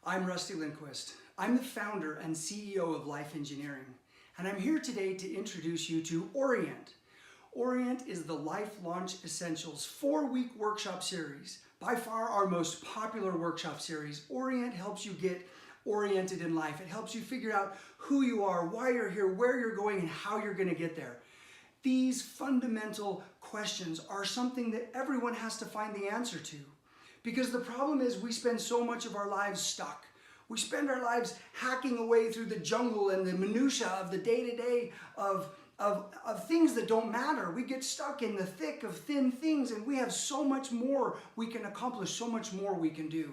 I'm Rusty Lindquist. I'm the founder and CEO of Life Engineering, and I'm here today to introduce you to Orient. Orient is the Life Launch Essentials 4-week workshop series. By far our most popular workshop series. Orient helps you get oriented in life. It helps you figure out who you are, why you're here, where you're going, and how you're going to get there. These fundamental questions are something that everyone has to find the answer to. Because the problem is we spend so much of our lives stuck. We spend our lives hacking away through the jungle and the minutia of the day-to-day of things that don't matter. We get stuck in the thick of thin things, and we have so much more we can accomplish, so much more we can do.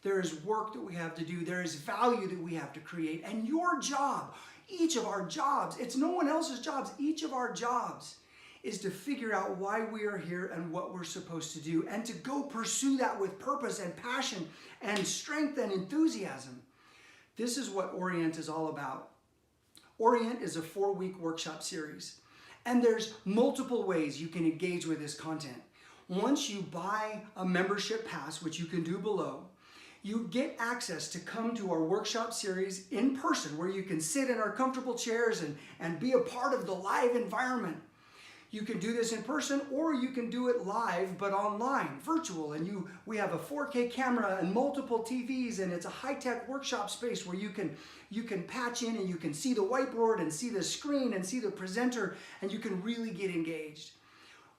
There is work that we have to do. There is value that we have to create. And your job, each of our jobs, it's no one else's jobs, each of our jobs is to figure out why we are here and what we're supposed to do, and to go pursue that with purpose and passion and strength and enthusiasm. This is what Orient is all about. Orient is a 4-week workshop series, and there's multiple ways you can engage with this content. Once you buy a membership pass, which you can do below, you get access to come to our workshop series in person, where you can sit in our comfortable chairs and be a part of the live environment. You can do this in person, or you can do it live but online, virtual. And we have a 4K camera and multiple TVs, and it's a high-tech workshop space where you can patch in and you can see the whiteboard and see the screen and see the presenter, and you can really get engaged.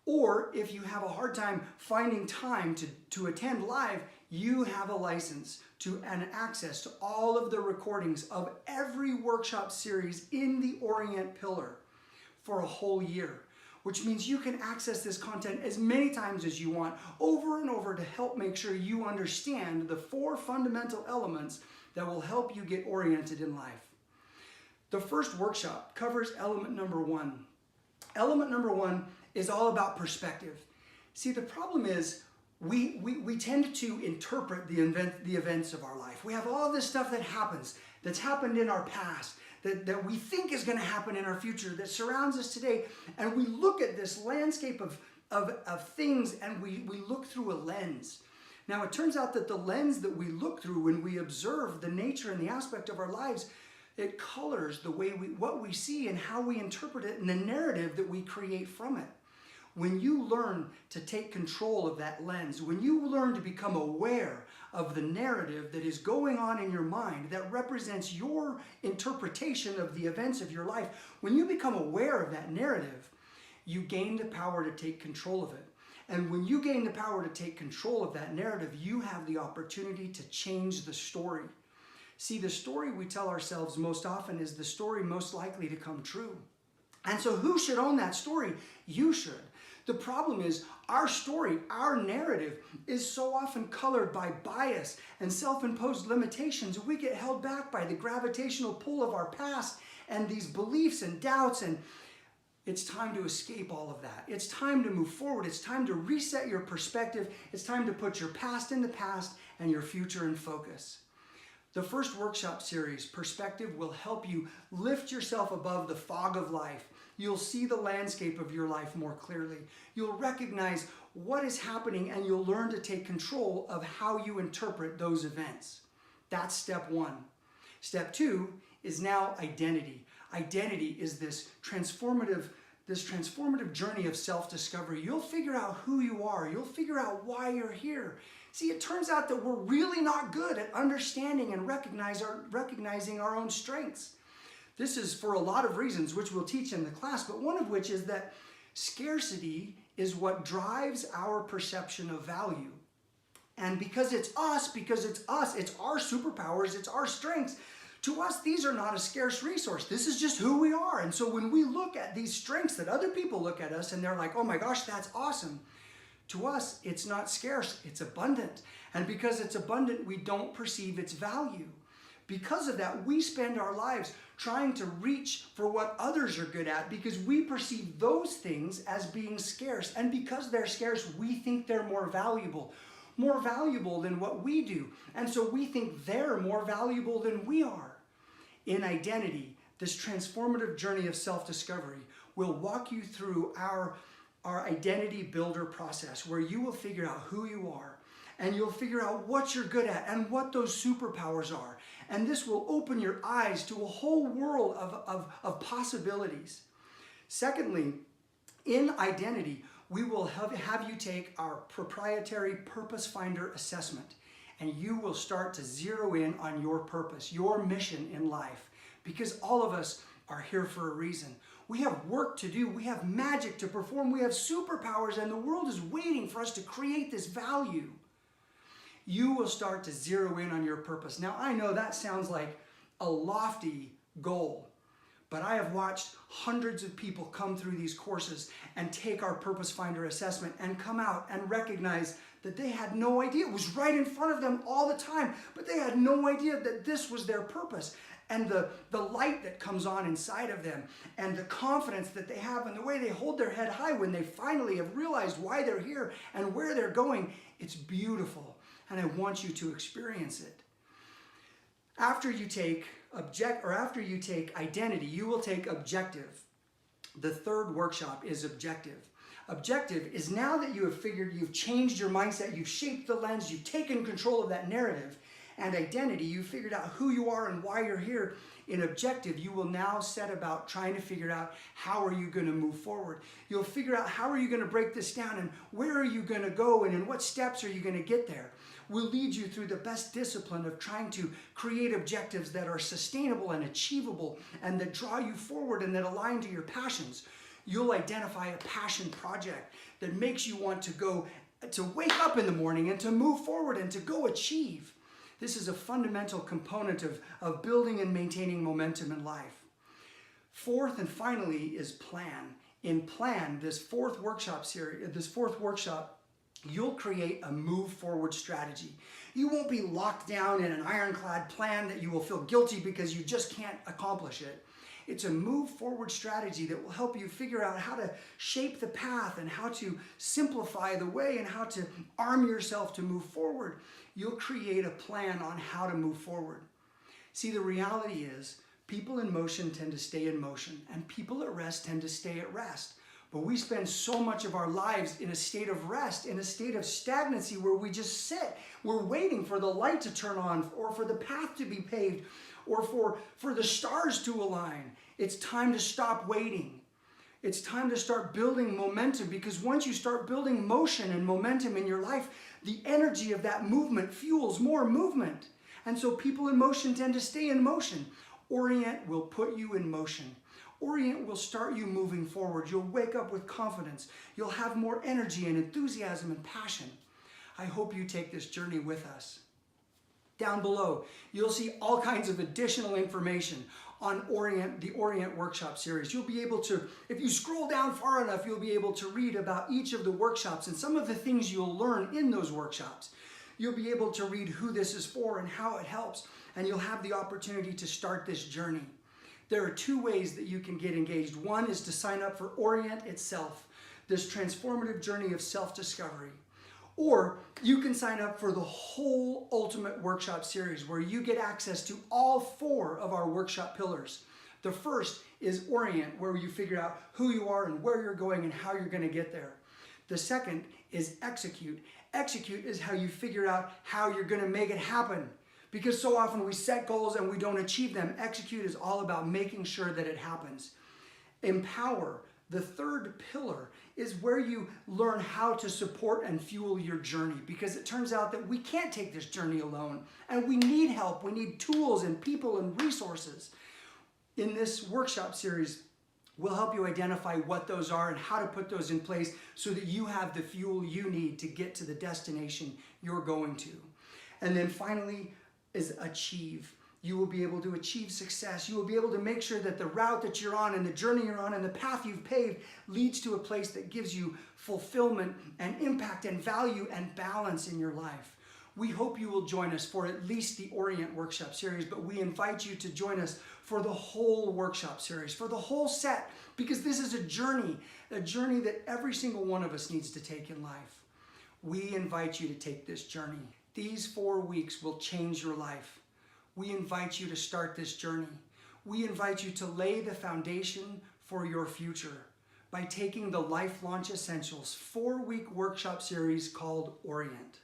Or if you have a hard time finding time to attend live, you have a license and access to all of the recordings of every workshop series in the Orient pillar for a whole year, which means you can access this content as many times as you want, over and over, to help make sure you understand the 4 fundamental elements that will help you get oriented in life. The first workshop covers element number 1. Element number 1 is all about perspective. See, the problem is we tend to interpret the events of our life. We have all this stuff that's happened in our past, that we think is going to happen in our future, that surrounds us today. And we look at this landscape of things, and we look through a lens. Now, it turns out that the lens that we look through when we observe the nature and the aspect of our lives, it colors the way what we see and how we interpret it, and the narrative that we create from it. When you learn to take control of that lens, when you learn to become aware of the narrative that is going on in your mind that represents your interpretation of the events of your life, when you become aware of that narrative, you gain the power to take control of it. And when you gain the power to take control of that narrative, you have the opportunity to change the story. See, the story we tell ourselves most often is the story most likely to come true. And so who should own that story? You should. The problem is our story, our narrative, is so often colored by bias and self-imposed limitations. We get held back by the gravitational pull of our past and these beliefs and doubts, and it's time to escape all of that. It's time to move forward. It's time to reset your perspective. It's time to put your past in the past and your future in focus. The first workshop series, Perspective, will help you lift yourself above the fog of life. You'll see the landscape of your life more clearly. You'll recognize what is happening, and you'll learn to take control of how you interpret those events. That's step 1. Step 2 is now identity. Identity is this transformative journey of self-discovery. You'll figure out who you are. You'll figure out why you're here. See, it turns out that we're really not good at understanding and recognizing our own strengths. This is for a lot of reasons, which we'll teach in the class, but one of which is that scarcity is what drives our perception of value. And because it's us, it's our superpowers, it's our strengths, to us, these are not a scarce resource. This is just who we are. And so when we look at these strengths that other people look at us and they're like, oh my gosh, that's awesome. To us, it's not scarce, it's abundant. And because it's abundant, we don't perceive its value. Because of that, we spend our lives trying to reach for what others are good at, because we perceive those things as being scarce. And because they're scarce, we think they're more valuable than what we do. And so we think they're more valuable than we are. In identity, this transformative journey of self-discovery will walk you through our identity builder process, where you will figure out who you are and you'll figure out what you're good at and what those superpowers are. And this will open your eyes to a whole world of possibilities. Secondly, in identity, we will have you take our proprietary Purpose Finder assessment, and you will start to zero in on your purpose, your mission in life, because all of us are here for a reason. We have work to do, we have magic to perform, we have superpowers, and the world is waiting for us to create this value. You will start to zero in on your purpose. Now, I know that sounds like a lofty goal, but I have watched hundreds of people come through these courses and take our Purpose Finder assessment and come out and recognize that they had no idea. It was right in front of them all the time, but they had no idea that this was their purpose. And the light that comes on inside of them, and the confidence that they have, and the way they hold their head high when they finally have realized why they're here and where they're going, it's beautiful. And I want you to experience it. After you take identity, you will take objective. The third workshop is objective. Objective is, now that you have figured, you've changed your mindset, you've shaped the lens, you've taken control of that narrative, and identity, you figured out who you are and why you're here. In objective, you will now set about trying to figure out how are you going to move forward. You'll figure out how are you going to break this down, and where are you going to go, and in what steps are you going to get there. We'll lead you through the best discipline of trying to create objectives that are sustainable and achievable, and that draw you forward and that align to your passions. You'll identify a passion project that makes you want to wake up in the morning and to move forward and to go achieve. This is a fundamental component of building and maintaining momentum in life. Fourth and finally is plan. In plan, this fourth workshop, you'll create a move forward strategy. You won't be locked down in an ironclad plan that you will feel guilty because you just can't accomplish it. It's a move forward strategy that will help you figure out how to shape the path and how to simplify the way and how to arm yourself to move forward. You'll create a plan on how to move forward. See, the reality is people in motion tend to stay in motion, and people at rest tend to stay at rest. But we spend so much of our lives in a state of rest, in a state of stagnancy, where we just sit. We're waiting for the light to turn on, or for the path to be paved, or for the stars to align. It's time to stop waiting. It's time to start building momentum, because once you start building motion and momentum in your life, the energy of that movement fuels more movement. And so people in motion tend to stay in motion. Orient will put you in motion. Orient will start you moving forward. You'll wake up with confidence. You'll have more energy and enthusiasm and passion. I hope you take this journey with us. Down below, you'll see all kinds of additional information on the Orient Workshop Series. You'll be able to, if you scroll down far enough, you'll be able to read about each of the workshops and some of the things you'll learn in those workshops. You'll be able to read who this is for and how it helps, and you'll have the opportunity to start this journey. There are two ways that you can get engaged. One is to sign up for Orient itself, this transformative journey of self-discovery. Or you can sign up for the whole Ultimate Workshop Series, where you get access to all 4 of our workshop pillars. The first is Orient, where you figure out who you are and where you're going and how you're going to get there. The second is Execute. Execute is how you figure out how you're going to make it happen. Because so often we set goals and we don't achieve them. Execute is all about making sure that it happens. Empower, the third pillar, is where you learn how to support and fuel your journey, because it turns out that we can't take this journey alone, and we need help. We need tools and people and resources. In this workshop series, we'll help you identify what those are and how to put those in place so that you have the fuel you need to get to the destination you're going to. And then finally is Achieve. You will be able to achieve success. You will be able to make sure that the route that you're on and the journey you're on and the path you've paved leads to a place that gives you fulfillment and impact and value and balance in your life. We hope you will join us for at least the Orient Workshop Series, but we invite you to join us for the whole workshop series, for the whole set, because this is a journey that every single one of us needs to take in life. We invite you to take this journey. These 4 weeks will change your life. We invite you to start this journey. We invite you to lay the foundation for your future by taking the Life Launch Essentials 4-week workshop series called Orient.